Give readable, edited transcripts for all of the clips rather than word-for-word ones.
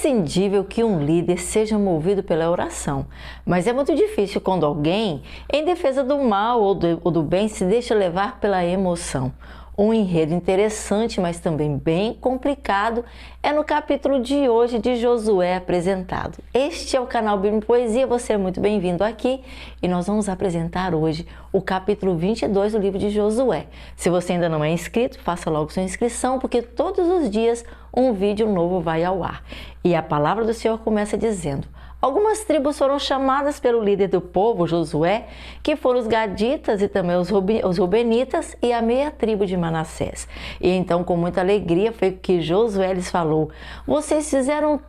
imprescindível que um líder seja movido pela oração, mas é muito difícil quando alguém, em defesa do mal ou do bem, se deixa levar pela emoção. Um enredo interessante, mas também bem complicado, é no capítulo de hoje de Josué apresentado. Este é o canal Bíblia e Poesia, você é muito bem-vindo aqui e nós vamos apresentar hoje o capítulo 22 do livro de Josué. Se você ainda não é inscrito, faça logo sua inscrição, porque todos os dias um vídeo novo vai ao ar. E a palavra do Senhor começa dizendo: algumas tribos foram chamadas pelo líder do povo, Josué, que foram os gaditas e também os rubenitas e a meia tribo de Manassés. E então, com muita alegria, foi que Josué lhes falou: vocês fizeram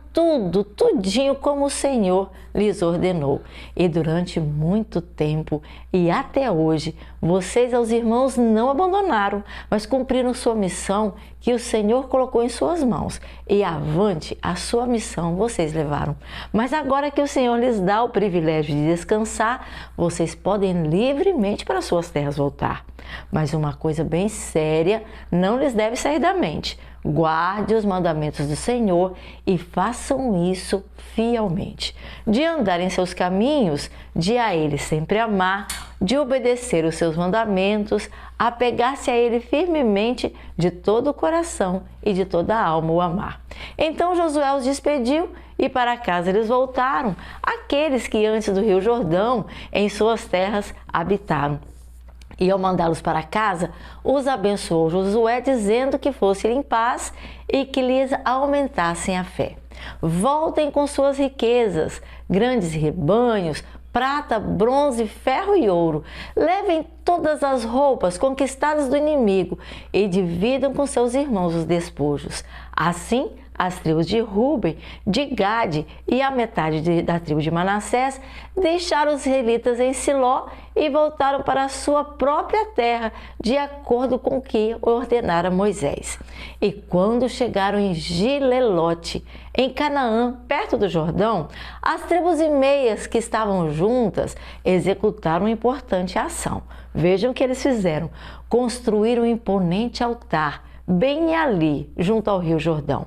tudinho como o Senhor lhes ordenou. E durante muito tempo e até hoje, vocês aos irmãos não abandonaram, mas cumpriram sua missão que o Senhor colocou em suas mãos. E avante a sua missão vocês levaram. Mas agora que o Senhor lhes dá o privilégio de descansar, vocês podem livremente para suas terras voltar. Mas uma coisa bem séria não lhes deve sair da mente: guarde os mandamentos do Senhor e façam isso fielmente. De andar em seus caminhos, de a Ele sempre amar, de obedecer os seus mandamentos, apegar-se a Ele firmemente de todo o coração e de toda a alma o amar. Então Josué os despediu e para casa eles voltaram, aqueles que antes do rio Jordão em suas terras habitaram. E ao mandá-los para casa, os abençoou Josué, dizendo que fossem em paz e que lhes aumentassem a fé. Voltem com suas riquezas, grandes rebanhos, prata, bronze, ferro e ouro. Levem todas as roupas conquistadas do inimigo e dividam com seus irmãos os despojos. Assim, as tribos de Ruben, de Gade e a metade da tribo de Manassés deixaram os israelitas em Siló e voltaram para a sua própria terra, de acordo com o que ordenara Moisés. E quando chegaram em Gilelote, em Canaã, perto do Jordão, as tribos e meias que estavam juntas executaram uma importante ação. Vejam o que eles fizeram: construíram um imponente altar bem ali, junto ao rio Jordão.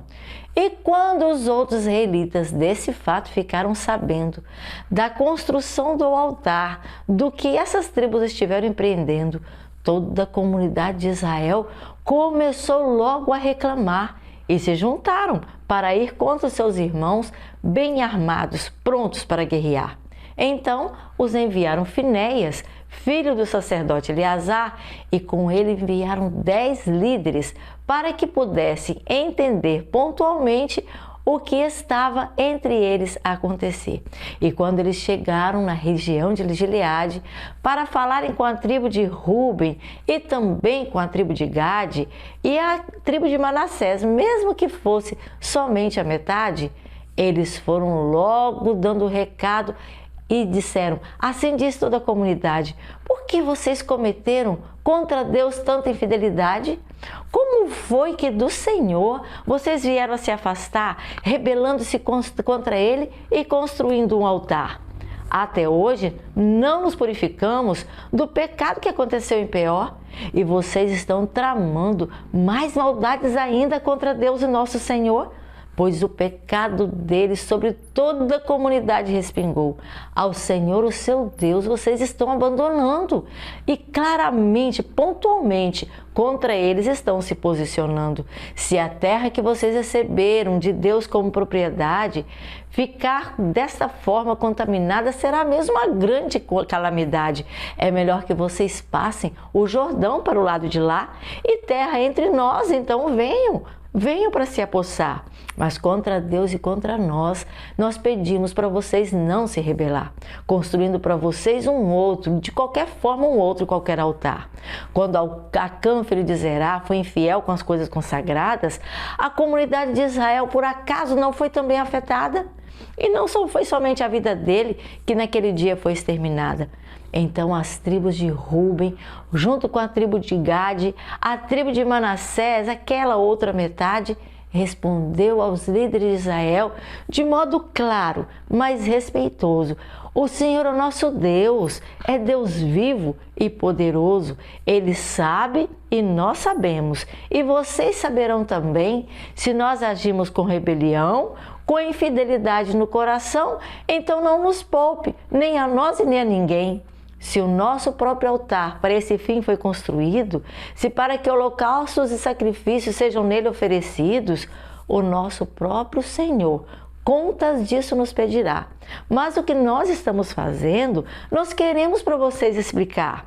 E quando os outros israelitas desse fato ficaram sabendo da construção do altar, do que essas tribos estiveram empreendendo, toda a comunidade de Israel começou logo a reclamar e se juntaram para ir contra seus irmãos bem armados, prontos para guerrear. Então os enviaram Finéias, filho do sacerdote Eleazar, e com ele enviaram 10 líderes para que pudessem entender pontualmente o que estava entre eles a acontecer. E quando eles chegaram na região de Gileade para falarem com a tribo de Ruben e também com a tribo de Gade e a tribo de Manassés, mesmo que fosse somente a metade, eles foram logo dando o recado e disseram: assim diz toda a comunidade, por que vocês cometeram contra Deus tanta infidelidade? Como foi que do Senhor vocês vieram a se afastar, rebelando-se contra Ele e construindo um altar? Até hoje não nos purificamos do pecado que aconteceu em Peor, e vocês estão tramando mais maldades ainda contra Deus e nosso Senhor? Pois o pecado deles sobre toda a comunidade respingou. Ao Senhor, o seu Deus, vocês estão abandonando. E claramente, pontualmente, contra eles estão se posicionando. Se a terra que vocês receberam de Deus como propriedade ficar dessa forma contaminada, será mesmo uma grande calamidade. É melhor que vocês passem o Jordão para o lado de lá e terra entre nós, então venham para se apossar. Mas contra Deus e contra nós pedimos para vocês não se rebelar, construindo para vocês um outro, de qualquer forma qualquer altar. Quando Acã, filho de Zerá, foi infiel com as coisas consagradas, a comunidade de Israel por acaso não foi também afetada? E não foi somente a vida dele que naquele dia foi exterminada. Então as tribos de Ruben, junto com a tribo de Gade, a tribo de Manassés, aquela outra metade, respondeu aos líderes de Israel de modo claro, mas respeitoso: o Senhor, o nosso Deus, é Deus vivo e poderoso. Ele sabe e nós sabemos, e vocês saberão também, se nós agimos com rebelião com infidelidade no coração, então não nos poupe, nem a nós e nem a ninguém. Se o nosso próprio altar para esse fim foi construído, se para que holocaustos e sacrifícios sejam nele oferecidos, o nosso próprio Senhor contas disso nos pedirá. Mas o que nós estamos fazendo, nós queremos para vocês explicar.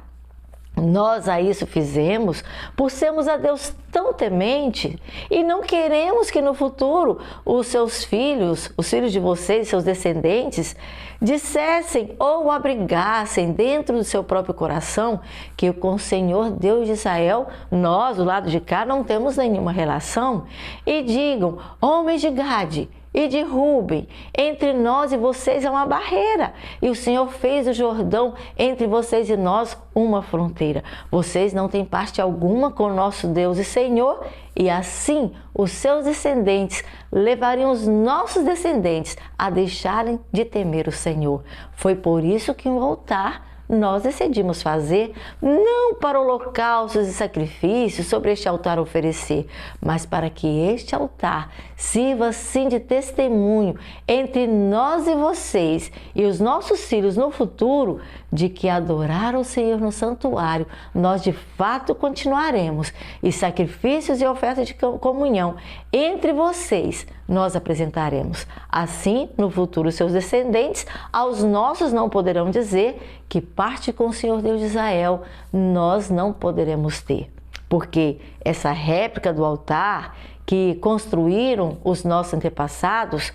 Nós a isso fizemos por sermos a Deus tão temente e não queremos que no futuro os seus filhos, os filhos de vocês, seus descendentes, dissessem ou abrigassem dentro do seu próprio coração que com o Senhor Deus de Israel, nós do lado de cá não temos nenhuma relação e digam, homens de Gade e de Ruben, entre nós e vocês é uma barreira, e o Senhor fez o Jordão entre vocês e nós uma fronteira. Vocês não têm parte alguma com o nosso Deus e Senhor, e assim os seus descendentes levariam os nossos descendentes a deixarem de temer o Senhor. Foi por isso que o altar nós decidimos fazer, não para holocaustos e sacrifícios sobre este altar oferecer, mas para que este altar sirva assim de testemunho entre nós e vocês e os nossos filhos no futuro, de que adorar o Senhor no santuário nós de fato continuaremos, e sacrifícios e ofertas de comunhão entre vocês nós apresentaremos. Assim, no futuro, seus descendentes, aos nossos não poderão dizer que parte com o Senhor Deus de Israel nós não poderemos ter. Porque essa réplica do altar que construíram os nossos antepassados,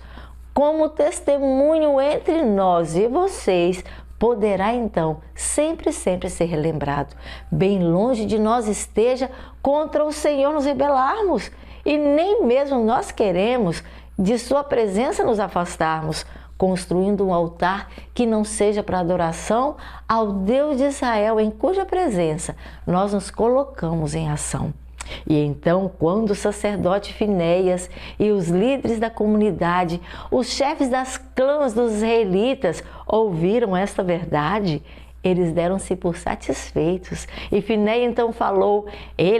como testemunho entre nós e vocês, poderá então sempre ser relembrado. Bem longe de nós esteja contra o Senhor nos rebelarmos, e nem mesmo nós queremos de sua presença nos afastarmos, construindo um altar que não seja para adoração ao Deus de Israel, em cuja presença nós nos colocamos em ação. E então, quando o sacerdote Finéias e os líderes da comunidade, os chefes das clãs dos israelitas, ouviram esta verdade, eles deram-se por satisfeitos. E Finéias então falou,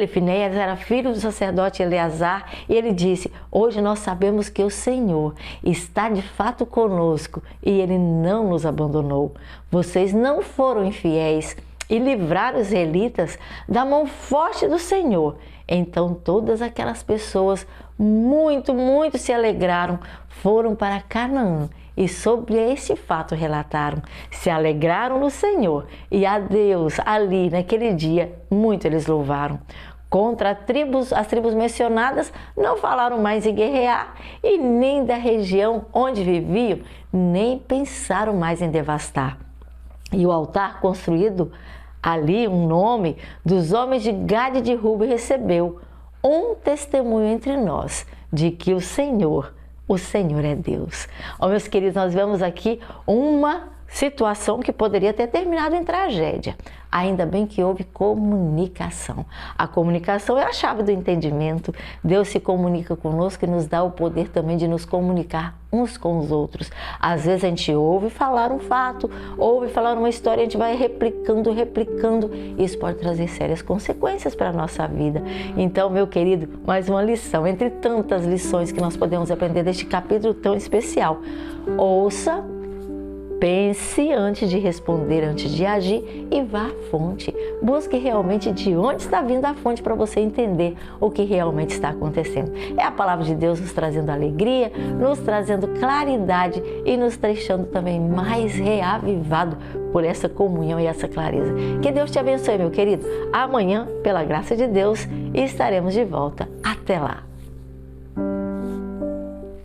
Finéias era filho do sacerdote Eleazar, e ele disse, hoje nós sabemos que o Senhor está de fato conosco e ele não nos abandonou. Vocês não foram infiéis e livraram os israelitas da mão forte do Senhor. Então todas aquelas pessoas muito se alegraram, foram para Canaã e sobre este fato relataram, se alegraram no Senhor e a Deus ali naquele dia muito eles louvaram. Contra as tribos mencionadas não falaram mais em guerrear e nem da região onde viviam, nem pensaram mais em devastar. E o altar construído ali, um nome dos homens de Gade e de Ruben recebeu um testemunho entre nós de que o Senhor é Deus. Ó, meus queridos, nós vemos aqui uma situação que poderia ter terminado em tragédia. Ainda bem que houve comunicação. A comunicação é a chave do entendimento. Deus se comunica conosco e nos dá o poder também de nos comunicar uns com os outros. Às vezes a gente ouve falar um fato, ouve falar uma história, a gente vai replicando. Isso pode trazer sérias consequências para a nossa vida. Então, meu querido, mais uma lição, entre tantas lições que nós podemos aprender deste capítulo tão especial. Ouça, pense antes de responder, antes de agir e vá à fonte. Busque realmente de onde está vindo a fonte para você entender o que realmente está acontecendo. É a palavra de Deus nos trazendo alegria, nos trazendo claridade e nos deixando também mais reavivado por essa comunhão e essa clareza. Que Deus te abençoe, meu querido. Amanhã, pela graça de Deus, estaremos de volta. Até lá!